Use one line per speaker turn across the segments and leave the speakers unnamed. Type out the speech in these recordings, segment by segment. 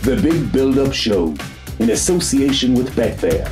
The Big Build-Up Show, in association with Betfair.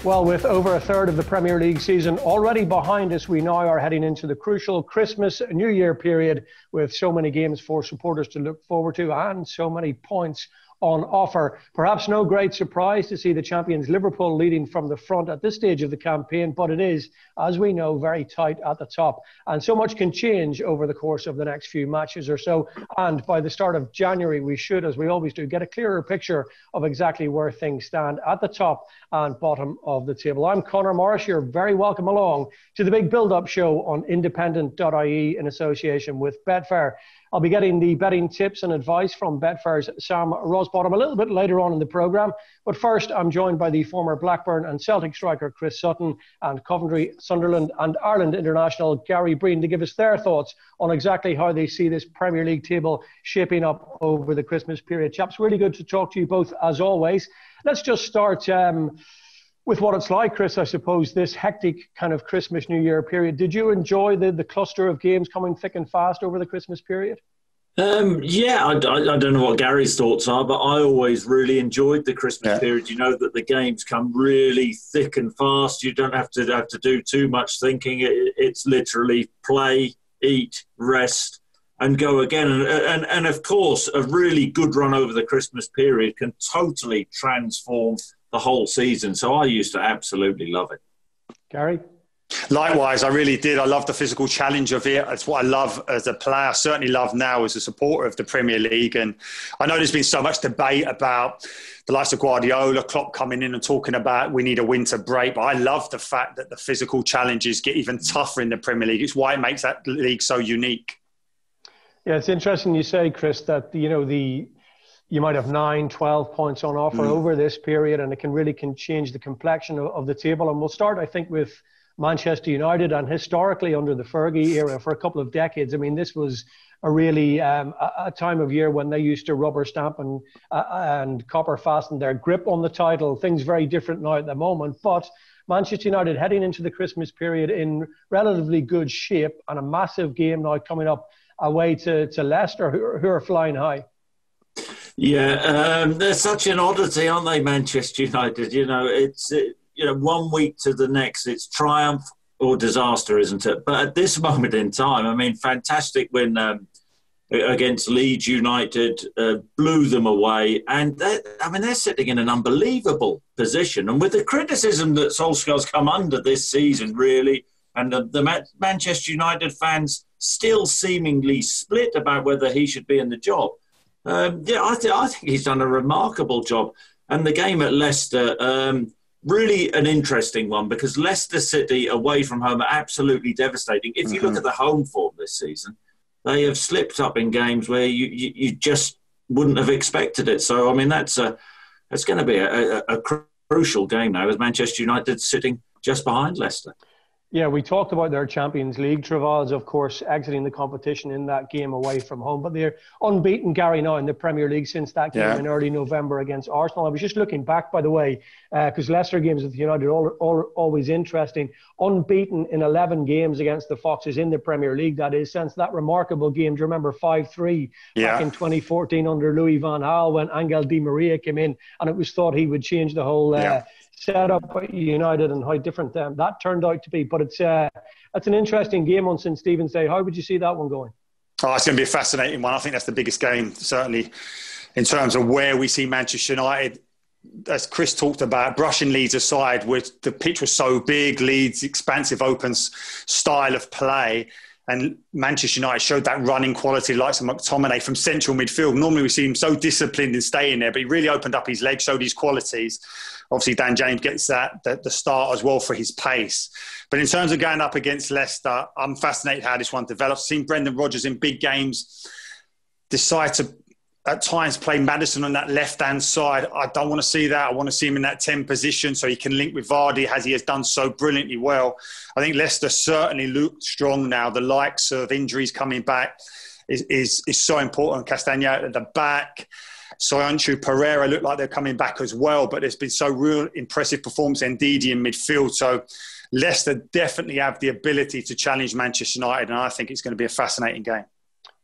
Well, with over a third of the Premier League season already behind us, we now are heading into the crucial Christmas New Year period with so many games for supporters to look forward to and so many points on offer. Perhaps no great surprise to see the champions Liverpool leading from the front at this stage of the campaign, but it is, as we know, very tight at the top. And so much can change over the course of the next few matches or so. And by the start of January, we should, as we always do, get a clearer picture of exactly where things stand at the top and bottom of the table. I'm Conor Morris. You're very welcome along to the Big Build-Up Show on independent.ie in association with Betfair. I'll be getting the betting tips and advice from Betfair's Sam Rosbottom a little bit later on in the programme. But first, I'm joined by the former Blackburn and Celtic striker Chris Sutton and Coventry, Sunderland and Ireland international Gary Breen to give us their thoughts on exactly how they see this Premier League table shaping up over the Christmas period. Chaps, really good to talk to you both as always. Let's just start with what it's like, Chris, I suppose, this hectic kind of Christmas, New Year period. Did you enjoy the cluster of games coming thick and fast over the Christmas period?
I don't know what Gary's thoughts are, but I always really enjoyed the Christmas period. You know that the games come really thick and fast. You don't have to do too much thinking. It's literally play, eat, rest, and go again. And of course, a really good run over the Christmas period can totally transform the whole season. So I used to absolutely love it.
Gary?
Likewise, I really did. I love the physical challenge of it. It's what I love as a player. I certainly love now as a supporter of the Premier League. And I know there's been so much debate about the likes of Guardiola, Klopp coming in and talking about we need a winter break. But I love the fact that the physical challenges get even tougher in the Premier League. It's why it makes that league so unique. Yeah,
it's interesting you say, Chris, that, you might have 9, 12 points on offer over this period, and it can change the complexion of the table. And we'll start, I think, with Manchester United, and historically under the Fergie era for a couple of decades. I mean, this was a really a time of year when they used to rubber stamp and copper fasten their grip on the title. Things very different now at the moment, but Manchester United heading into the Christmas period in relatively good shape, and a massive game now coming up away to Leicester, who are flying high.
Yeah, they're such an oddity, aren't they, Manchester United? You know, it's 1 week to the next, it's triumph or disaster, isn't it? But at this moment in time, I mean, fantastic win against Leeds United, blew them away. And they're sitting in an unbelievable position. And with the criticism that Solskjaer's come under this season, really, and the Manchester United fans still seemingly split about whether he should be in the job. I think he's done a remarkable job. And the game at Leicester, really an interesting one, because Leicester City away from home are absolutely devastating. If you look at the home form this season, they have slipped up in games where you just wouldn't have expected it. So, I mean, that's going to be a crucial game now, with Manchester United sitting just behind Leicester.
Yeah, we talked about their Champions League travails, of course, exiting the competition in that game away from home. But they're unbeaten, Gary, now in the Premier League since that game in early November against Arsenal. I was just looking back, by the way, because Leicester games with United are always interesting. Unbeaten in 11 games against the Foxes in the Premier League, that is, since that remarkable game. Do you remember 5-3 back in 2014 under Louis van Gaal when Angel Di Maria came in, and it was thought he would change the whole set up at United and how different that turned out to be. But it's an interesting game on St. Stephen's Day. How would you see that one going?
Oh, it's going to be a fascinating one. I think that's the biggest game, certainly, in terms of where we see Manchester United. As Chris talked about, brushing Leeds aside, where the pitch was so big, Leeds' expansive, open style of play, and Manchester United showed that running quality, like some McTominay from central midfield. Normally we see him so disciplined in staying there, but he really opened up his legs, showed his qualities. Obviously, Dan James gets the start as well for his pace. But in terms of going up against Leicester, I'm fascinated how this one develops. Seeing Brendan Rodgers in big games decide to, at times, play Maddison on that left-hand side. I don't want to see that. I want to see him in that 10 position so he can link with Vardy, as he has done so brilliantly well. I think Leicester certainly look strong now. The likes of injuries coming back is so important. Castagna at the back. Soyuncu, Pereira look like they're coming back as well, but there's been so real impressive performance in Ndidi in midfield. So Leicester definitely have the ability to challenge Manchester United, and I think it's going to be a fascinating game.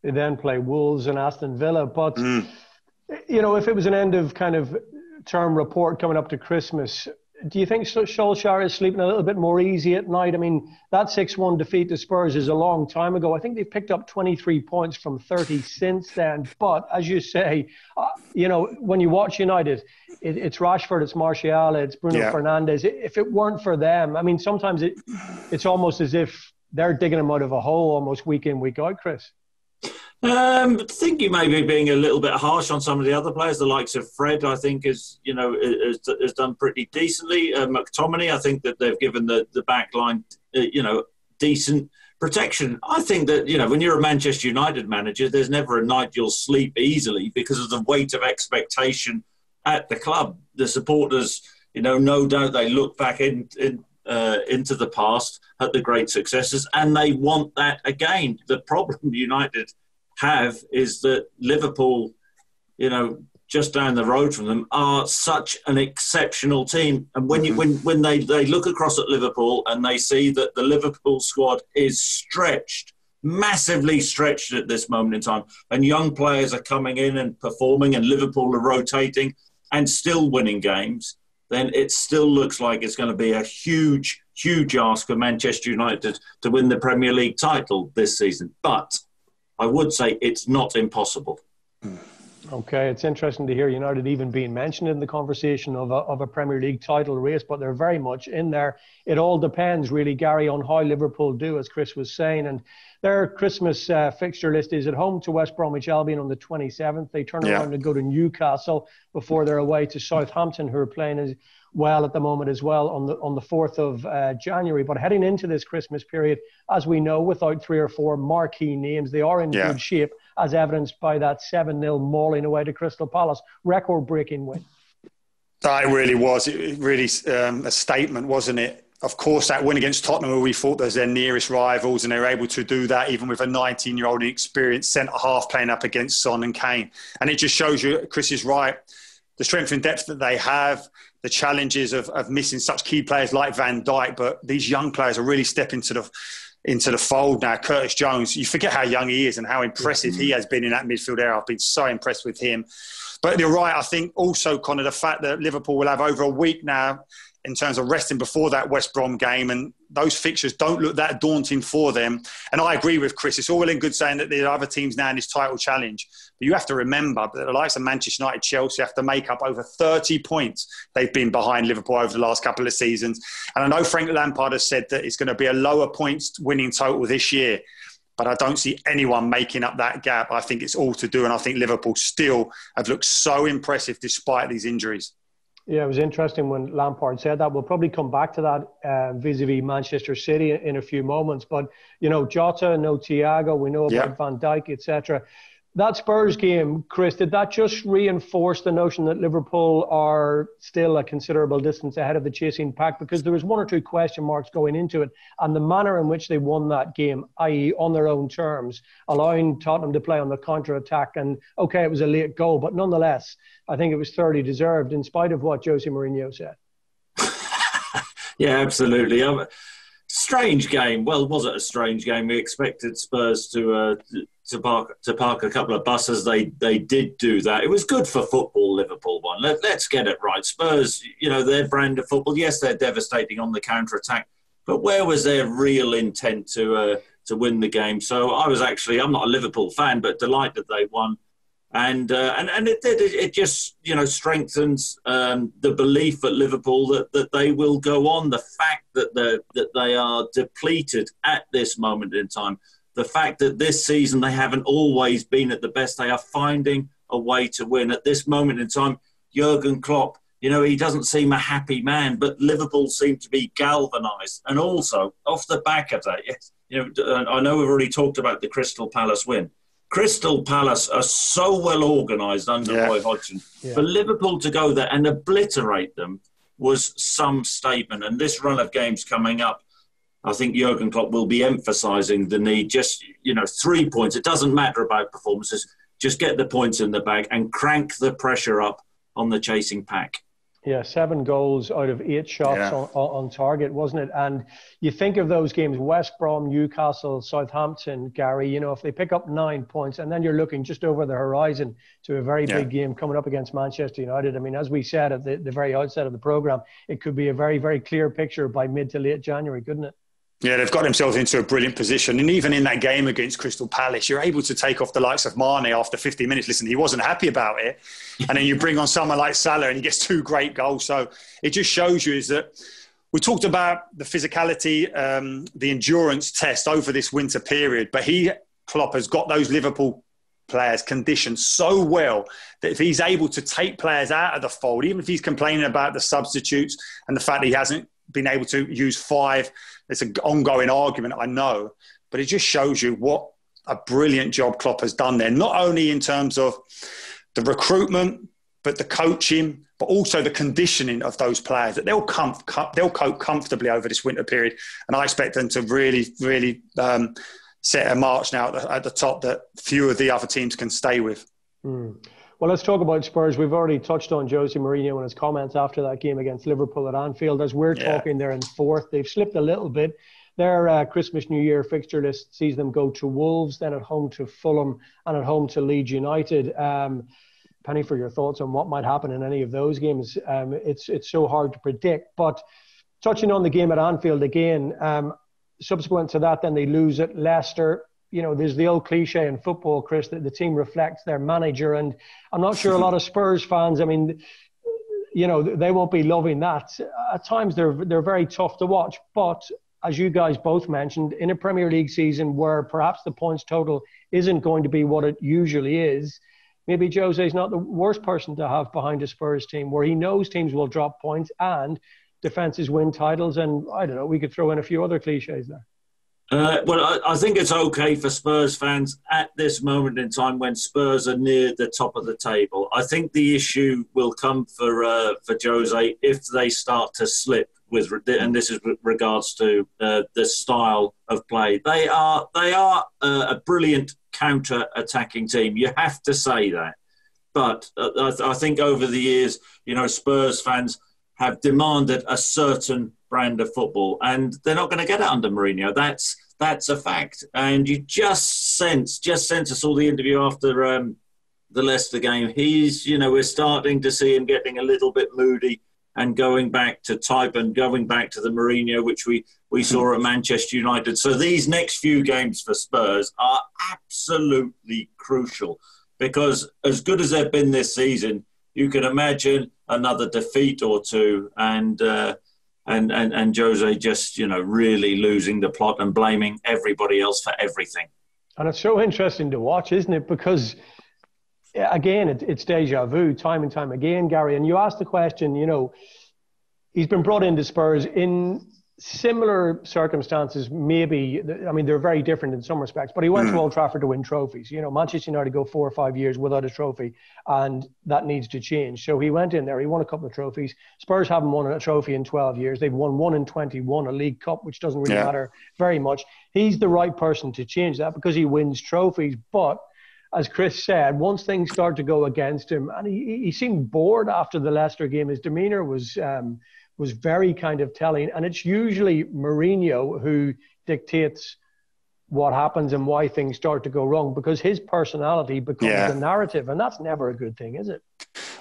They then play Wolves and Aston Villa, but you know, if it was an end of kind of term report coming up to Christmas, do you think Solskjaer is sleeping a little bit more easy at night? I mean, that 6-1 defeat to Spurs is a long time ago. I think they've picked up 23 points from 30 since then. But as you say, you know, when you watch United, it's Rashford, it's Martial, it's Bruno Fernandes. If it weren't for them, I mean, sometimes it's almost as if they're digging them out of a hole almost week in, week out, Chris.
I think you may be being a little bit harsh on some of the other players. The likes of Fred, I think, has done pretty decently. McTominay, I think that they've given the back line, decent protection. I think that, when you're a Manchester United manager, there's never a night you'll sleep easily because of the weight of expectation at the club. The supporters, no doubt they look back into the past at the great successes and they want that again. The problem United have is that Liverpool, just down the road from them, are such an exceptional team. And when they look across at Liverpool and they see that the Liverpool squad is stretched, massively stretched at this moment in time, and young players are coming in and performing and Liverpool are rotating and still winning games, then it still looks like it's going to be a huge, huge ask for Manchester United to win the Premier League title this season. But I would say it's not impossible.
Okay, it's interesting to hear United even being mentioned in the conversation of a Premier League title race, but they're very much in there. It all depends, really, Gary, on how Liverpool do, as Chris was saying. And their Christmas fixture list is at home to West Bromwich Albion on the 27th. They turn around and go to Newcastle before they're away to Southampton, who are playing as well at the moment as well on the 4th of January. But heading into this Christmas period, as we know, without 3 or 4 marquee names, they are in good shape, as evidenced by that 7-0 mauling away to Crystal Palace. Record-breaking win.
It really was. It really a statement, wasn't it? Of course, that win against Tottenham, where we thought they were their nearest rivals, and they were able to do that even with a 19-year-old inexperienced centre-half playing up against Son and Kane. And it just shows you, Chris is right, the strength and depth that they have, the challenges of missing such key players like Van Dijk, but these young players are really stepping into the fold now. Curtis Jones, you forget how young he is and how impressive he has been in that midfield area. I've been so impressed with him. But you're right, I think also, Connor, the fact that Liverpool will have over a week now in terms of resting before that West Brom game, and those fixtures don't look that daunting for them. And I agree with Chris. It's all well and good saying that there are other teams now in this title challenge. But you have to remember that the likes of Manchester United, Chelsea have to make up over 30 points they've been behind Liverpool over the last couple of seasons. And I know Frank Lampard has said that it's going to be a lower points winning total this year. But I don't see anyone making up that gap. I think it's all to do. And I think Liverpool still have looked so impressive despite these injuries.
Yeah, it was interesting when Lampard said that. We'll probably come back to that vis-a-vis Manchester City in a few moments. But, Jota, no Thiago, we know about Van Dijk, etc. That Spurs game, Chris, did that just reinforce the notion that Liverpool are still a considerable distance ahead of the chasing pack? Because there was 1 or 2 question marks going into it. And the manner in which they won that game, i.e. on their own terms, allowing Tottenham to play on the counter-attack. And, okay, it was a late goal, but nonetheless, I think it was thoroughly deserved in spite of what Jose Mourinho said.
Yeah, absolutely. Strange game. Well, was it a strange game? We expected Spurs to park a couple of buses. They did do that. It was good for football, Liverpool won. Let's get it right. Spurs, their brand of football, yes, they're devastating on the counter-attack, but where was their real intent to win the game? So I'm not a Liverpool fan, but delighted they won. And it did. It just strengthens the belief at Liverpool that they will go on. The fact that they are depleted at this moment in time, the fact that this season they haven't always been at the best, they are finding a way to win at this moment in time. Jurgen Klopp, he doesn't seem a happy man, but Liverpool seem to be galvanised. And also off the back of that, I know we've already talked about the Crystal Palace win. Crystal Palace are so well organised under Roy Hodgson. Yeah. For Liverpool to go there and obliterate them was some statement. And this run of games coming up, I think Jurgen Klopp will be emphasising the need, 3 points. It doesn't matter about performances. just get the points in the bag and crank the pressure up on the chasing pack.
Yeah, 7 goals out of 8 shots on target, wasn't it? And you think of those games, West Brom, Newcastle, Southampton, Gary, you know, if they pick up 9 points and then you're looking just over the horizon to a very big game coming up against Manchester United. I mean, as we said at the very outset of the programme, it could be a very, very clear picture by mid to late January, couldn't it?
Yeah, they've got themselves into a brilliant position. And even in that game against Crystal Palace, you're able to take off the likes of Mane after 50 minutes. Listen, he wasn't happy about it. And then you bring on someone like Salah and he gets 2 great goals. So it just shows you is that we talked about the physicality, the endurance test over this winter period. But Klopp has got those Liverpool players conditioned so well that if he's able to take players out of the fold, even if he's complaining about the substitutes and the fact that he hasn't been able to use 5, it's an ongoing argument, I know, but it just shows you what a brilliant job Klopp has done there, not only in terms of the recruitment, but the coaching, but also the conditioning of those players, that they'll cope comfortably over this winter period. And I expect them to really, really set a march now at the top that few of the other teams can stay with.
Well, let's talk about Spurs. We've already touched on Jose Mourinho and his comments after that game against Liverpool at Anfield. As we're talking, they're in 4th. They've slipped a little bit. Their Christmas, New Year fixture list sees them go to Wolves, then at home to Fulham and at home to Leeds United. Penny, for your thoughts on what might happen in any of those games. It's so hard to predict. But touching on the game at Anfield again, subsequent to that, then they lose at Leicester. You know, there's the old cliche in football, Chris, that the team reflects their manager. And I'm not sure a lot of Spurs fans, I mean, you know, they won't be loving that. At times, they're very tough to watch. But as you guys both mentioned, in a Premier League season where perhaps the points total isn't going to be what it usually is, maybe Jose's not the worst person to have behind a Spurs team where he knows teams will drop points and defences win titles. And I don't know, we could throw in a few other cliches there.
Well, I think it's okay for Spurs fans at this moment in time when Spurs are near the top of the table. I think the issue will come for Jose if they start to slip and this is with regards to the style of play. They are a brilliant counter-attacking team. You have to say that. But I think over the years, you know, Spurs fans have demanded a certain brand of football, and they're not going to get it under Mourinho. That's a fact. And you just sense, I saw the interview after the Leicester game. We're starting to see him getting a little bit moody and going back to type and going back to the Mourinho, which we saw at Manchester United. So these next few games for Spurs are absolutely crucial because as good as they've been this season, you can imagine another defeat or two and Jose just, you know, really losing the plot and blaming everybody else for everything.
And it's so interesting to watch, isn't it? Because, again, it's deja vu time and time again, Gary. And you asked the question, you know, he's been brought into Spurs in similar circumstances, maybe. I mean, they're very different in some respects, but he went to Old Trafford to win trophies. You know, Manchester United go 4 or 5 years without a trophy, and that needs to change. So he went in there, he won a couple of trophies. Spurs haven't won a trophy in 12 years. They've won 1 in 21, a League Cup, which doesn't really matter very much. He's the right person to change that because he wins trophies. But as Chris said, once things start to go against him, and he seemed bored after the Leicester game, his demeanour was very kind of telling. And it's usually Mourinho who dictates what happens and why things start to go wrong because his personality becomes the narrative. And that's never a good thing, is it?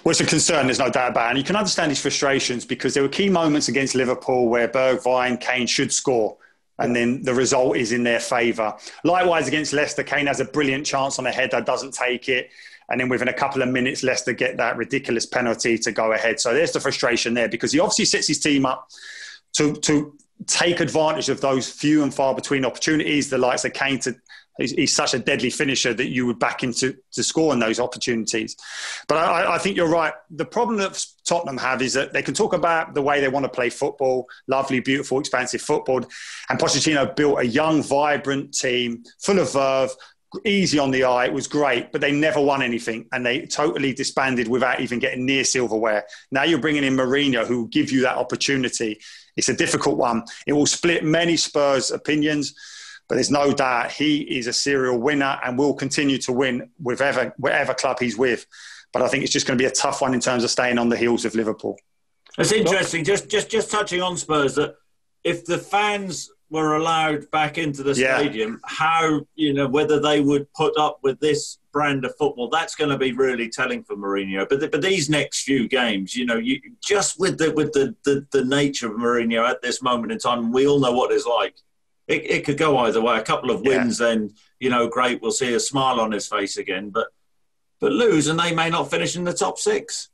Well, it's a concern, there's no doubt about it. And you can understand his frustrations because there were key moments against Liverpool where Bergwijn, Kane should score. And then the result is in their favour. Likewise, against Leicester, Kane has a brilliant chance on a header, doesn't take it. And then within a couple of minutes, Leicester get that ridiculous penalty to go ahead. So there's the frustration there because he obviously sets his team up to take advantage of those few and far between opportunities. The likes of Kane, he's such a deadly finisher that you would back him to score in those opportunities. But I think you're right. The problem that Tottenham have is that they can talk about the way they want to play football, lovely, beautiful, expansive football. And Pochettino built a young, vibrant team full of verve, easy on the eye. It was great, but they never won anything and they totally disbanded without even getting near silverware. Now you're bringing in Mourinho who will give you that opportunity. It's a difficult one. It will split many Spurs opinions, But there's no doubt he is a serial winner and will continue to win with whatever club he's with. But I think it's just going to be a tough one in terms of staying on the heels of Liverpool.
It's interesting, just touching on Spurs, that if the fans were allowed back into the stadium, how, whether they would put up with this brand of football, that's going to be really telling for Mourinho. But these next few games, just with the nature of Mourinho at this moment in time, we all know what it's like. It could go either way. A couple of wins, then, great, we'll see a smile on his face again. But lose, and they may not finish in the top 6.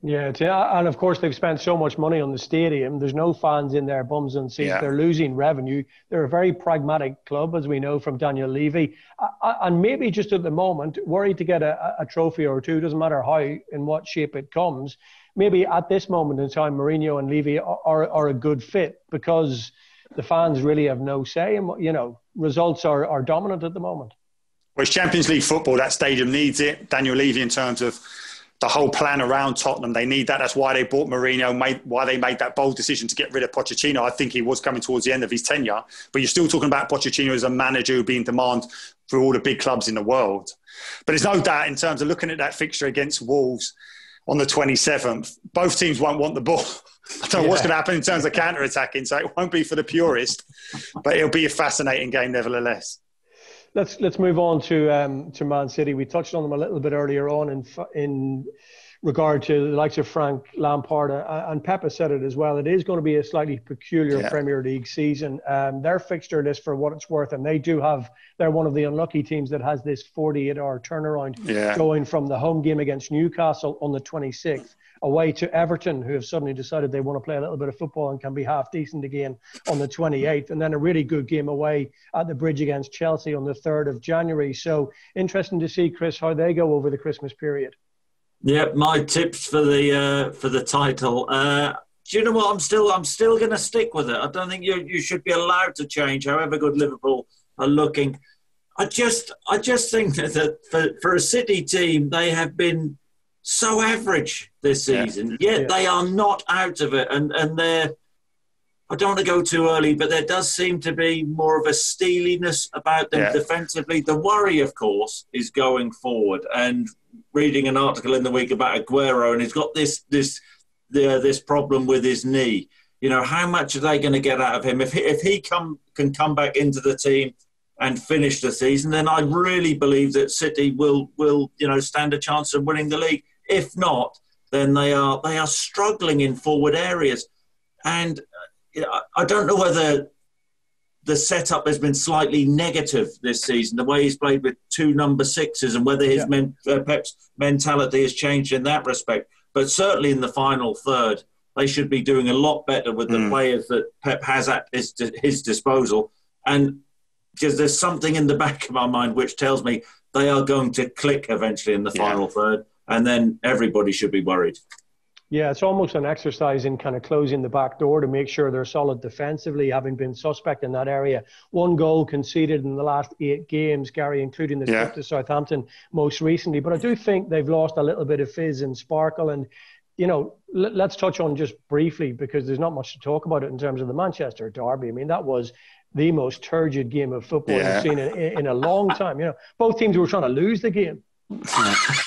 Yeah, and of course they've spent so much money on the stadium. There's no fans in there, bums on seats. Yeah. They're losing revenue. They're a very pragmatic club, as we know from Daniel Levy. And maybe just at the moment, worried to get a trophy or two, doesn't matter how, in what shape it comes. Maybe at this moment in time, Mourinho and Levy are a good fit because the fans really have no say. And, results are dominant at the moment.
Well, it's Champions League football. That stadium needs it. Daniel Levy, in terms of the whole plan around Tottenham, they need that. That's why they bought Mourinho, why they made that bold decision to get rid of Pochettino. I think he was coming towards the end of his tenure. But you're still talking about Pochettino as a manager who being in demand for all the big clubs in the world. But there's no doubt in terms of looking at that fixture against Wolves on the 27th, both teams won't want the ball. I don't know what's going to happen in terms of counter-attacking, so it won't be for the purist. But it'll be a fascinating game nevertheless.
Let's move on to Man City. We touched on them a little bit earlier on in regard to the likes of Frank Lampard, and Pep has said it as well. It is going to be a slightly peculiar Premier League season. Their fixture list, for what it's worth, and they're one of the unlucky teams that has this 48-hour turnaround, going from the home game against Newcastle on the 26th away to Everton, who have suddenly decided they want to play a little bit of football and can be half decent again on the 28th. And then a really good game away at the Bridge against Chelsea on the 3rd of January. So interesting to see, Chris, how they go over the Christmas period.
Yeah, my tips for the title. Do you know what? I'm still going to stick with it. I don't think you should be allowed to change, however good Liverpool are looking. I just think that for a City team, they have been so average this season, yet they are not out of it. And they're, I don't want to go too early, but there does seem to be more of a steeliness about them defensively. The worry, of course, is going forward. And reading an article in the week about Aguero, and he's got this problem with his knee. How much are they going to get out of him? If he can come back into the team and finish the season, then I really believe that City will stand a chance of winning the league. If not, then they are struggling in forward areas. And I don't know whether the setup has been slightly negative this season, the way he's played with 2 number 6s, and whether his Pep's mentality has changed in that respect. But certainly in the final third, they should be doing a lot better with the players that Pep has at his disposal. And because there's something in the back of my mind which tells me they are going to click eventually in the final third, and then everybody should be worried.
Yeah, it's almost an exercise in kind of closing the back door to make sure they're solid defensively, having been suspect in that area. 1 goal conceded in the last 8 games, Gary, including the trip to Southampton most recently. But I do think they've lost a little bit of fizz and sparkle. And, let's touch on just briefly, because there's not much to talk about it in terms of the Manchester derby. I mean, that was the most turgid game of football we've seen in a long time. Both teams were trying to lose the game.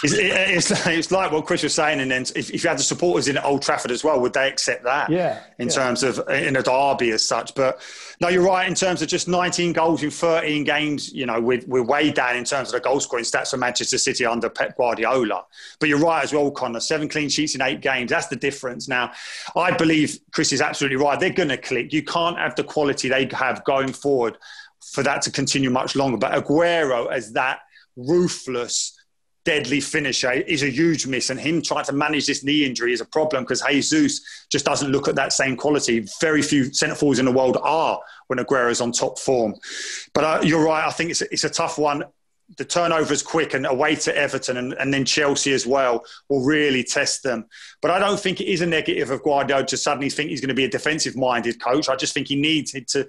It's like what Chris was saying, and then if you had the supporters in at Old Trafford as well, would they accept that? In terms of in a derby as such. But no, you're right in terms of just 19 goals in 13 games. We're way down in terms of the goal scoring stats for Manchester City under Pep Guardiola. But you're right as well, Connor. 7 clean sheets in 8 games. That's the difference. Now, I believe Chris is absolutely right. They're going to click. You can't have the quality they have going forward for that to continue much longer. But Aguero as that ruthless, deadly finisher is a huge miss, and him trying to manage this knee injury is a problem because Jesus just doesn't look at that same quality. Very few centre forwards in the world are when Aguero's on top form. But you're right, I think it's a tough one. The turnover's quick, and away to Everton and then Chelsea as well will really test them. But I don't think it is a negative of Guardiola to suddenly think he's going to be a defensive-minded coach. I just think he needs to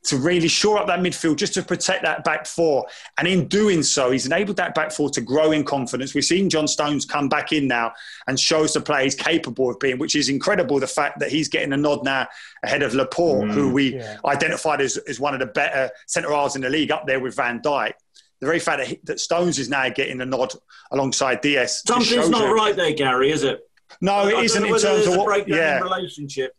to really shore up that midfield, just to protect that back four. And in doing so, he's enabled that back four to grow in confidence. We've seen John Stones come back in now and shows the player he's capable of being, which is incredible, the fact that he's getting a nod now ahead of Laporte, who we identified as one of the better centre-halves in the league, up there with Van Dijk. The very fact that Stones is now getting a nod alongside Diaz.
Something's not right there, Gary, is it?
No, it isn't in terms of what...
in relationship.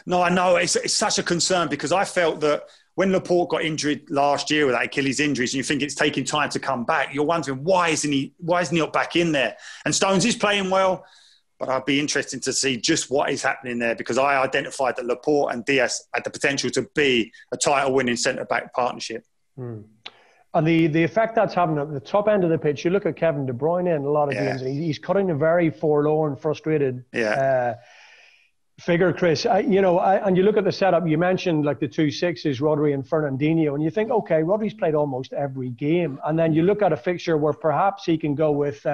No, I know. It's such a concern because I felt that when Laporte got injured last year with that Achilles injuries, and you think it's taking time to come back, you're wondering why isn't he not back in there? And Stones is playing well, but I'd be interested to see just what is happening there, because I identified that Laporte and Diaz had the potential to be a title-winning centre-back partnership.
And the effect that's having at the top end of the pitch, you look at Kevin De Bruyne in a lot of games, and he's cutting a very forlorn, frustrated figure, Chris. And you look at the setup, you mentioned like the 2 6s, Rodri and Fernandinho, and you think, okay, Rodri's played almost every game. And then you look at a fixture where perhaps he can go with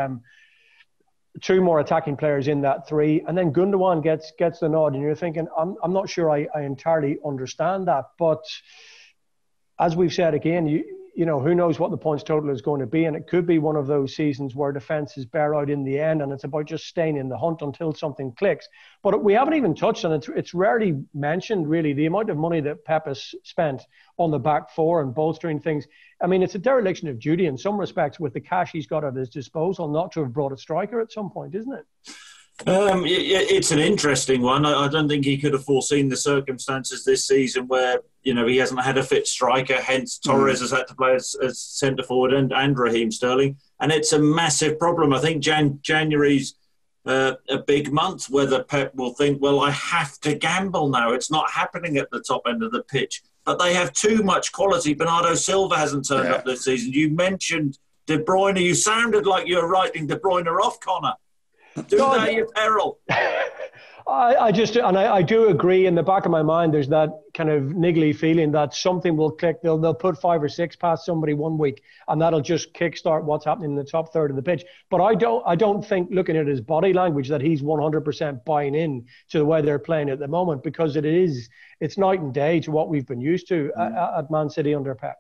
2 more attacking players in that 3, and then Gundogan gets the nod, and you're thinking, I'm not sure I entirely understand that. But as we've said again, you know, who knows what the points total is going to be, and it could be one of those seasons where defences bear out in the end, and it's about just staying in the hunt until something clicks. But we haven't even touched on it. It's rarely mentioned, really, the amount of money that Pep has spent on the back four and bolstering things. I mean, it's a dereliction of duty in some respects with the cash he's got at his disposal not to have brought a striker at some point, isn't it?
It's an interesting one. I don't think he could have foreseen the circumstances this season where, you know, he hasn't had a fit striker, hence Torres has had to play as centre forward and Raheem Sterling. And it's a massive problem. I think January's a big month, whether Pep will think, well, I have to gamble now. It's not happening at the top end of the pitch. But they have too much quality. Bernardo Silva hasn't turned up this season. You mentioned De Bruyne. You sounded like you were writing De Bruyne off, Connor. Do that at your peril.
I do agree. In the back of my mind, there's that kind of niggly feeling that something will click. They'll put 5 or 6 past somebody one week, and that'll just kickstart what's happening in the top third of the pitch. But I don't think, looking at his body language, that he's 100% buying in to the way they're playing at the moment, because it's night and day to what we've been used to at Man City under Pep.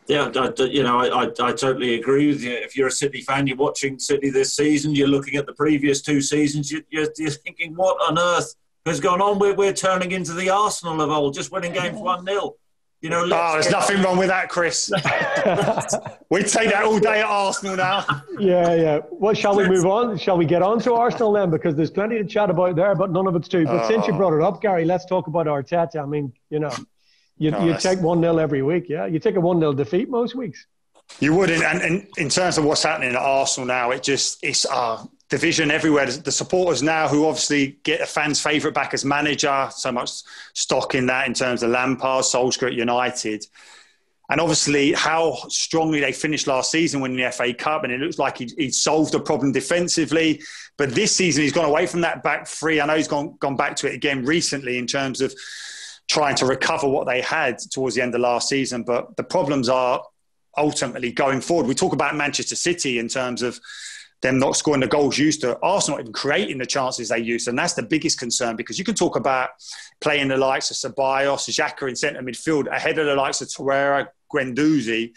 Yeah, I totally agree with you. If you're a City fan, you're watching City this season, you're looking at the previous 2 seasons, you're thinking, what on earth has gone on? We're turning into the Arsenal of old, just winning games 1-0. You know,
there's nothing wrong with that, Chris. We'd take that all day at Arsenal now.
Yeah. Well, shall we move on? Shall we get on to Arsenal then? Because there's plenty to chat about there, but none of it's true. But since you brought it up, Gary, let's talk about Arteta. I mean, you know, you take 1-0 every week, yeah? You take a 1-0 defeat most weeks.
You wouldn't. And in terms of what's happening at Arsenal now, it's division everywhere. The supporters now, who obviously get a fan's favourite back as manager, so much stock in that in terms of Lampard, Solskjaer at United. And obviously how strongly they finished last season winning the FA Cup, and it looks like he'd solved the problem defensively. But this season he's gone away from that back 3. I know he's gone back to it again recently in terms of trying to recover what they had towards the end of last season. But the problems are ultimately going forward. We talk about Manchester City in terms of them not scoring the goals used to. Arsenal not even creating the chances they used. And that's the biggest concern, because you can talk about playing the likes of Ceballos, Xhaka in centre midfield ahead of the likes of Torreira, Guendouzi,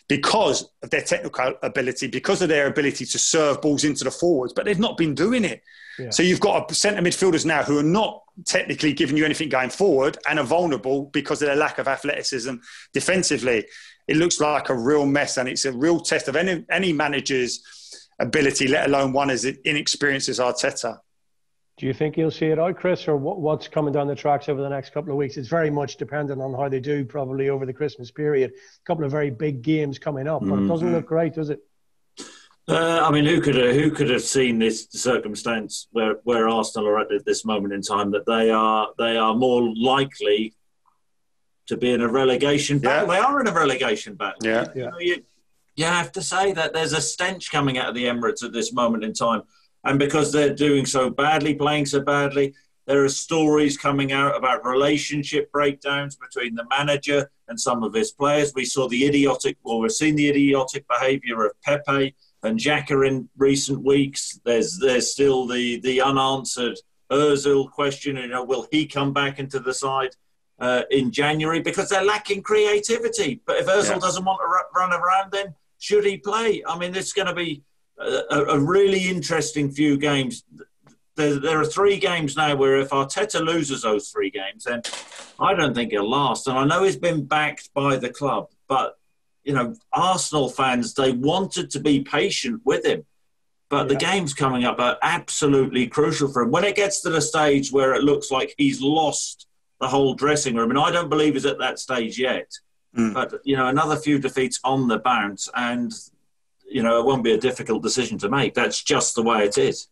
because of their technical ability, because of their ability to serve balls into the forwards, but they've not been doing it. Yeah. So you've got centre midfielders now who are not technically giving you anything going forward and are vulnerable because of their lack of athleticism defensively. It looks like a real mess, and it's a real test of any manager's ability, let alone one as inexperienced as Arteta.
Do you think you'll see it out, Chris, or what's coming down the tracks over the next couple of weeks? It's very much dependent on how they do probably over the Christmas period. A couple of very big games coming up, but it doesn't look great, does it?
I mean, who could have seen this circumstance where Arsenal are at this moment in time, that they are more likely to be in a relegation battle? They are in a relegation battle.
Yeah.
You have to say that there's a stench coming out of the Emirates at this moment in time. And because they're doing so badly, playing so badly, there are stories coming out about relationship breakdowns between the manager and some of his players. We've seen the idiotic behaviour of Pepe and Xhaka in recent weeks. There's still the unanswered Ozil question, will he come back into the side? in January because they're lacking creativity. But if Ozil doesn't want to run around, then should he play? I mean, it's going to be a really interesting few games. There are 3 games now where if Arteta loses those 3 games, then I don't think he'll last. And I know he's been backed by the club, but, you know, Arsenal fans, they wanted to be patient with him. But the games coming up are absolutely crucial for him. When it gets to the stage where it looks like he's lost the whole dressing room, and I don't believe he's at that stage yet, but, you know, another few defeats on the bounce and, you know, it won't be a difficult decision to make. That's just the way it is.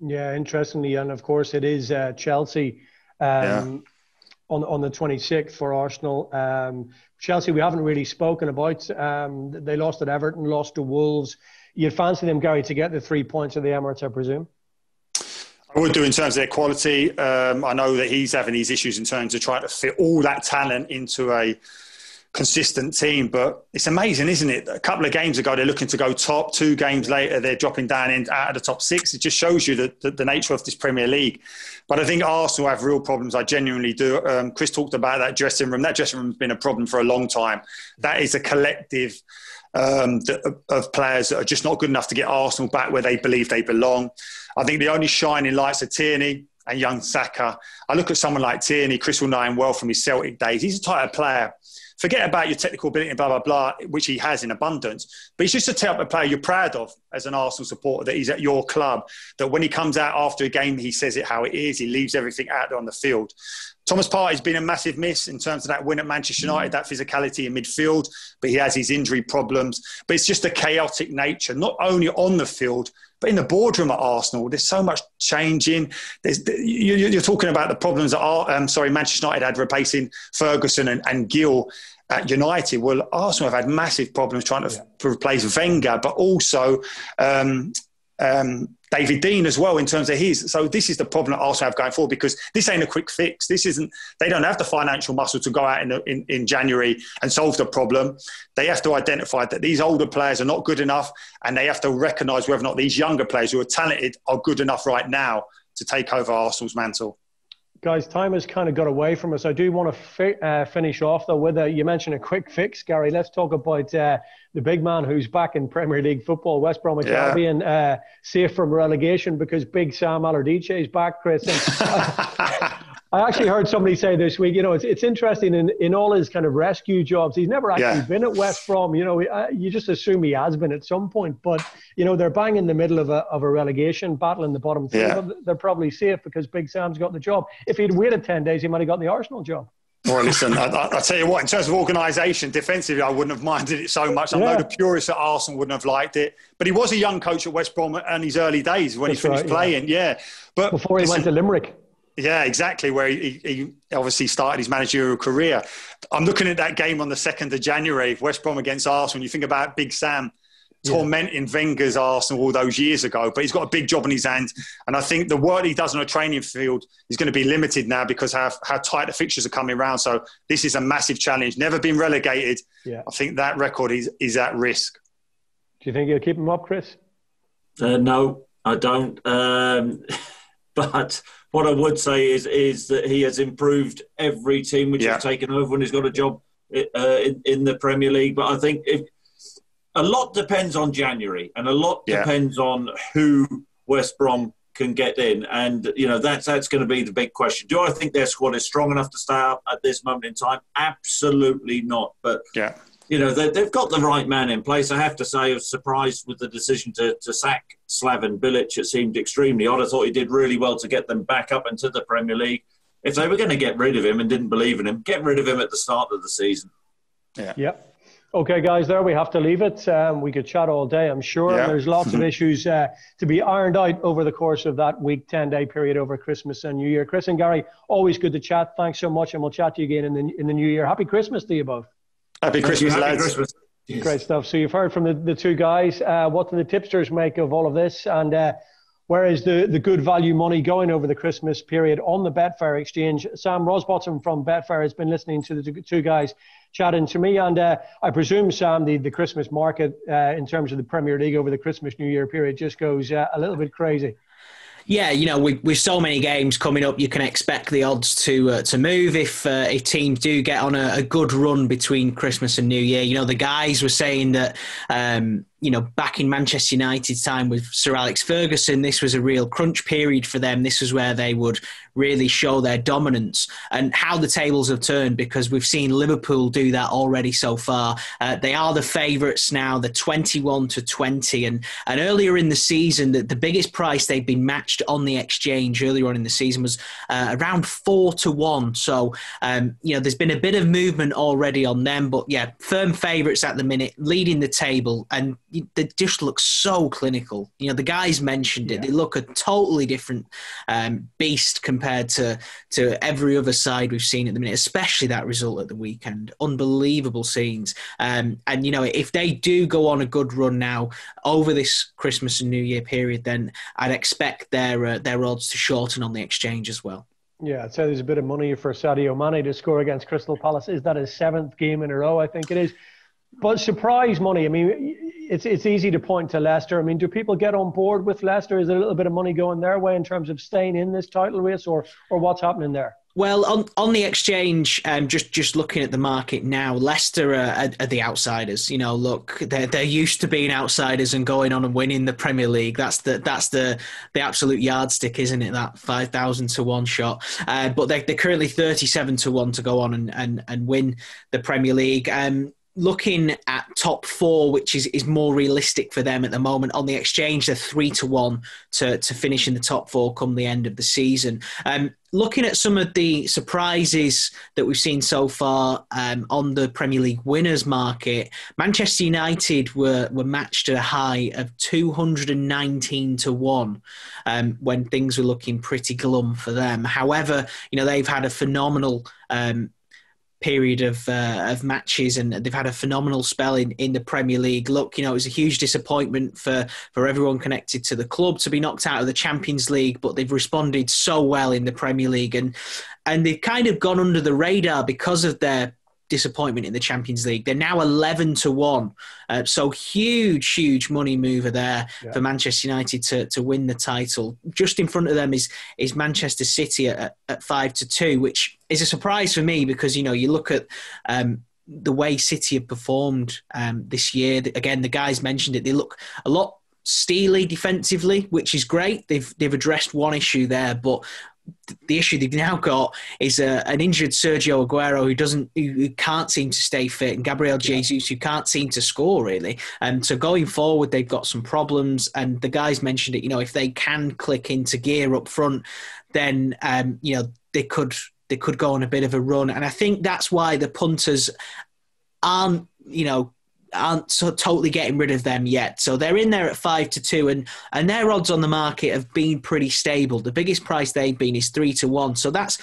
Yeah, interestingly, and of course it is Chelsea on the 26th for Arsenal. Chelsea, we haven't really spoken about. They lost at Everton, lost to Wolves. You'd fancy them, Gary, to get the 3 points of the Emirates, I presume?
I would do in terms of their quality. I know that he's having these issues in terms of trying to fit all that talent into a consistent team, but it's amazing, isn't it? A couple of games ago, they're looking to go top. 2 games later, they're dropping down out of the top 6. It just shows you the nature of this Premier League. But I think Arsenal have real problems. I genuinely do. Chris talked about that dressing room. That dressing room has been a problem for a long time. That is a collective of players that are just not good enough to get Arsenal back where they believe they belong. I think the only shining lights are Tierney and young Saka. I look at someone like Tierney. Chris will know him well from his Celtic days. He's a type of player. Forget about your technical ability and blah, blah, blah, which he has in abundance. But he's just a type of player you're proud of as an Arsenal supporter, that he's at your club, that when he comes out after a game, he says it how it is. He leaves everything out there on the field. Thomas Partey's been a massive miss in terms of that win at Manchester United, that physicality in midfield, but he has his injury problems. But it's just a chaotic nature, not only on the field, but in the boardroom at Arsenal. There's so much changing. You're talking about the problems that Manchester United had replacing Ferguson and Gill at United. Well, Arsenal have had massive problems trying to replace Wenger, but also David Dean as well in terms of his. So this is the problem that Arsenal have going forward, because this ain't a quick fix. They don't have the financial muscle to go out in January and solve the problem. They have to identify that these older players are not good enough, and they have to recognise whether or not these younger players who are talented are good enough right now to take over Arsenal's mantle.
Guys, time has kind of got away from us. I do want to finish off, though, with you mentioned a quick fix, Gary. Let's talk about the big man who's back in Premier League football, West Bromwich Albion, safe from relegation because big Sam Rosbottom is back, Chris. I actually heard somebody say this week, you know, it's interesting in all his kind of rescue jobs, he's never actually been at West Brom. You know, you just assume he has been at some point. But, you know, they're bang in the middle of a relegation battle in the bottom 3. But they're probably safe because Big Sam's got the job. If he'd waited 10 days, he might have got the Arsenal job.
Well, listen, I'll tell you what, in terms of organisation, defensively, I wouldn't have minded it so much. I know the purists at Arsenal wouldn't have liked it. But he was a young coach at West Brom in his early days when he finished playing, But
before he went to Limerick.
Yeah, exactly, where he obviously started his managerial career. I'm looking at that game on the 2nd of January, West Brom against Arsenal. You think about Big Sam tormenting Wenger's Arsenal all those years ago, but he's got a big job in his hands. And I think the work he does on a training field is going to be limited now because how tight the fixtures are coming around. So this is a massive challenge. Never been relegated. Yeah. I think that record is at risk.
Do you think you'll keep him up, Chris?
No, I don't. But what I would say is that he has improved every team which has taken over when he's got a job in the Premier League. But I think a lot depends on January, and a lot depends on who West Brom can get in. And, you know, that's going to be the big question. Do I think their squad is strong enough to stay up at this moment in time? Absolutely not. But you know, they've got the right man in place. I have to say I was surprised with the decision to sack Slaven Bilic. It seemed extremely odd. I thought he did really well to get them back up into the Premier League. If they were going to get rid of him and didn't believe in him, get rid of him at the start of the season.
Okay, guys, there we have to leave it. We could chat all day, I'm sure. And there's lots of issues to be ironed out over the course of that week, 10-day period over Christmas and New Year. Chris and Gary, always good to chat. Thanks so much, and we'll chat to you again in the New Year. Happy Christmas to you both.
Happy Christmas, lads.
Happy Christmas.
Yes. Great stuff. So you've heard from the two guys. What do the tipsters make of all of this? And where is the good value money going over the Christmas period on the Betfair exchange? Sam Rosbottom from Betfair has been listening to the two guys chatting to me. And I presume, Sam, the Christmas market in terms of the Premier League over the Christmas New Year period just goes a little bit crazy.
Yeah, with so many games coming up, you can expect the odds to move if teams do get on a good run between Christmas and New Year. The guys were saying that, back in Manchester United's time with Sir Alex Ferguson, this was a real crunch period for them. This was where they would really show their dominance, and how the tables have turned, because we've seen Liverpool do that already so far. They are the favourites now. They're 21-20, and earlier in the season, the biggest price they've been matched on the exchange earlier on in the season was around 4-1. So, there's been a bit of movement already on them, but yeah, firm favourites at the minute, leading the table, and they just look so clinical. The guys mentioned it. They look a totally different beast compared to every other side we've seen at the minute, especially that result at the weekend. Unbelievable scenes. And, if they do go on a good run now over this Christmas and New Year period, then I'd expect their odds to shorten on the exchange as well.
Yeah, I'd say there's a bit of money for Sadio Mane to score against Crystal Palace. Is that his 7th game in a row? I think it is. But surprise money, I mean, it's easy to point to Leicester. I mean, do people get on board with Leicester? Is there a little bit of money going their way in terms of staying in this title race, or what's happening there?
Well, on the exchange, just looking at the market now, Leicester are the outsiders. Look, they're used to being outsiders and going on and winning the Premier League. That's the absolute yardstick, isn't it? That 5,000 to 1 shot. But they're currently 37 to 1 to go on and win the Premier League. Looking at top 4, which is more realistic for them at the moment, on the exchange, they're 3 to 1 to finish in the top 4 come the end of the season. Looking at some of the surprises that we've seen so far on the Premier League winners market, Manchester United were matched at a high of 219 to 1 when things were looking pretty glum for them. However, they've had a phenomenal period of matches, and they've had a phenomenal spell in the Premier League. Look, it was a huge disappointment for everyone connected to the club to be knocked out of the Champions League, but they've responded so well in the Premier League, and they've kind of gone under the radar because of their disappointment in the Champions League. They're now 11 to 1. So huge money mover there for Manchester United to win the title. Just in front of them is Manchester City at 5 to 2, which is a surprise for me because, you look at the way City have performed this year. Again, the guys mentioned it. They look a lot steely defensively, which is great. They've addressed one issue there, but the issue they've now got is an injured Sergio Aguero who can't seem to stay fit, and Gabriel Jesus who can't seem to score really. So going forward, they've got some problems. And the guys mentioned it. If they can click into gear up front, then they could go on a bit of a run. And I think that's why the punters aren't so totally getting rid of them yet. So they're in there at 5 to 2, and their odds on the market have been pretty stable. The biggest price they've been is 3 to 1. So that's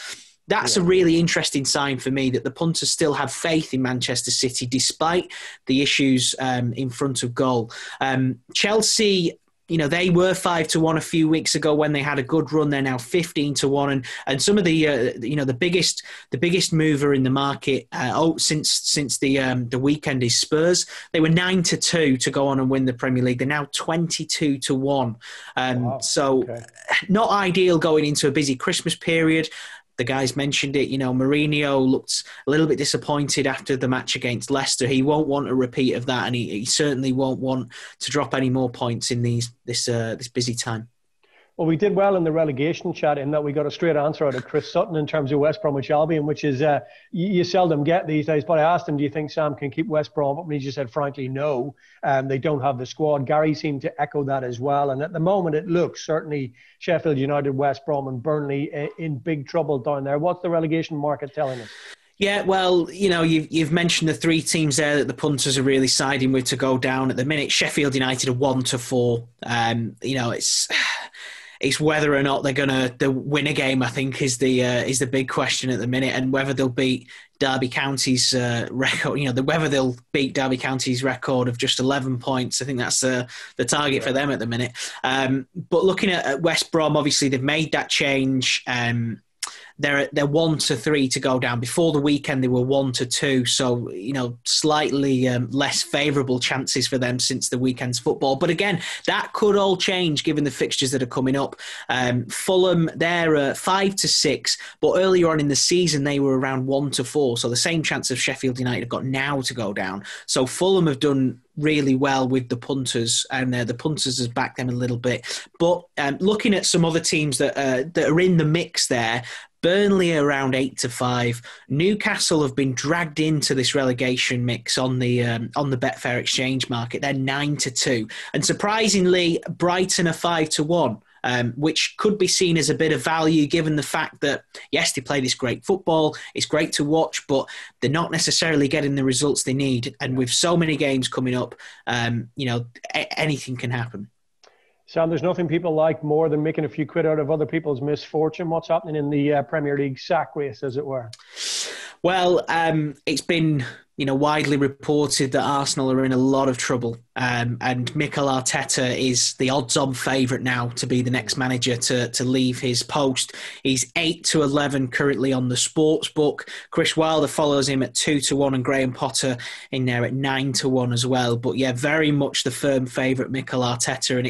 a really interesting sign for me that the punters still have faith in Manchester City despite the issues in front of goal. Chelsea, they were 5 to 1 a few weeks ago when they had a good run. They're now 15 to 1, and some of the biggest mover in the market since the weekend is Spurs. They were 9 to 2 to go on and win the Premier League. They're now 22 to 1. Not ideal going into a busy Christmas period. The guys mentioned it. Mourinho looked a little bit disappointed after the match against Leicester. He won't want a repeat of that, and he certainly won't want to drop any more points in this busy time.
Well, we did well in the relegation chat in that we got a straight answer out of Chris Sutton in terms of West Bromwich Albion, which is you seldom get these days. But I asked him, do you think Sam can keep West Brom? And he just said, frankly, no. They don't have the squad. Gary seemed to echo that as well. And at the moment, it looks certainly Sheffield United, West Brom and Burnley in big trouble down there. What's the relegation market telling us?
Yeah, well, you've mentioned the 3 teams there that the punters are really siding with to go down at the minute. Sheffield United are 1 to 4. It's whether or not they're going to win a game, I think, is the big question at the minute, and whether they'll beat Derby County's record. Whether they'll beat Derby County's record of just 11 points. I think that's the target for them at the minute. But looking at West Brom, obviously they've made that change. they're 1-3 to go down. Before the weekend, they were 1-2. So, slightly less favourable chances for them since the weekend's football. But again, that could all change given the fixtures that are coming up. Fulham, they're 5-6, but earlier on in the season, they were around 1-4. So the same chance of Sheffield United have got now to go down. So Fulham have done really well with the punters, and the punters has backed them a little bit. But looking at some other teams that are in the mix there, Burnley are around 8-5. Newcastle have been dragged into this relegation mix on the Betfair exchange market. They're 9-2, and surprisingly, Brighton are 5-1. Which could be seen as a bit of value given the fact that, yes, they play this great football, it's great to watch, but they're not necessarily getting the results they need. And with so many games coming up, anything can happen.
Sam, there's nothing people like more than making a few quid out of other people's misfortune. What's happening in the Premier League sack race, as it were?
Well, it's been widely reported that Arsenal are in a lot of trouble, and Mikael Arteta is the odds-on favourite now to be the next manager to leave his post. He's 8-11 currently on the sports book. Chris Wilder follows him at 2-1, and Graham Potter in there at 9-1 as well. But yeah, very much the firm favourite, Mikael Arteta, and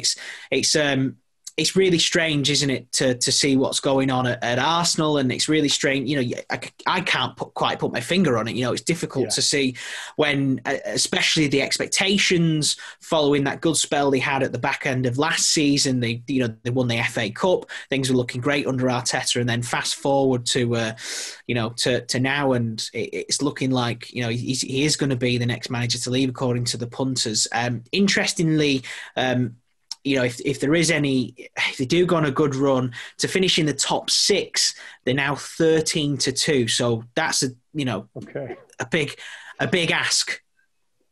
it's really strange, isn't it, to see what's going on at Arsenal, and it's really strange. I can't quite put my finger on it. It's difficult to see when, especially the expectations following that good spell they had at the back end of last season. They won the FA Cup. Things were looking great under Arteta, and then fast forward to now, and it's looking like he is going to be the next manager to leave, according to the punters. Interestingly. If there is if they do go on a good run to finish in the top 6, they're now 13-2. So that's a big ask.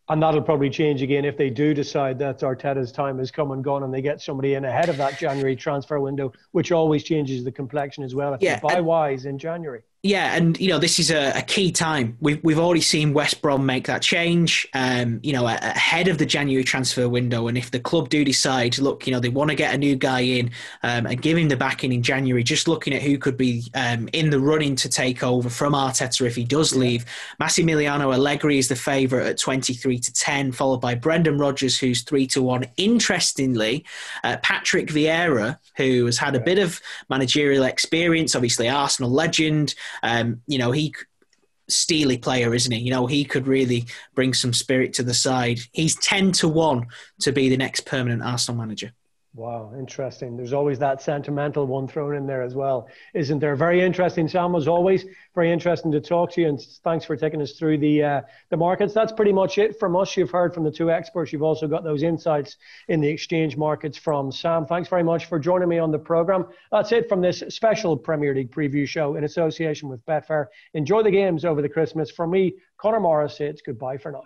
And that'll probably change again if they do decide that Arteta's time has come and gone, and they get somebody in ahead of that January transfer window, which always changes the complexion as well. If they buy wise in January. Yeah,
and this is a key time. We've already seen West Brom make that change, ahead of the January transfer window. And if the club do decide, look, they want to get a new guy in and give him the backing in January, just looking at who could be in the running to take over from Arteta if he does leave. Massimiliano Allegri is the favourite at 23-10, followed by Brendan Rodgers, who's 3-1. Interestingly, Patrick Vieira, who has had a bit of managerial experience, obviously Arsenal legend. He steely player, isn't he? He could really bring some spirit to the side. He's 10-1 to be the next permanent Arsenal manager.
Wow, interesting. There's always that sentimental one thrown in there as well, isn't there? Very interesting, Sam, as always. Very interesting to talk to you, and thanks for taking us through the markets. That's pretty much it from us. You've heard from the two experts. You've also got those insights in the exchange markets from Sam. Thanks very much for joining me on the programme. That's it from this special Premier League preview show in association with Betfair. Enjoy the games over the Christmas. From me, Conor Morris, it's goodbye for now.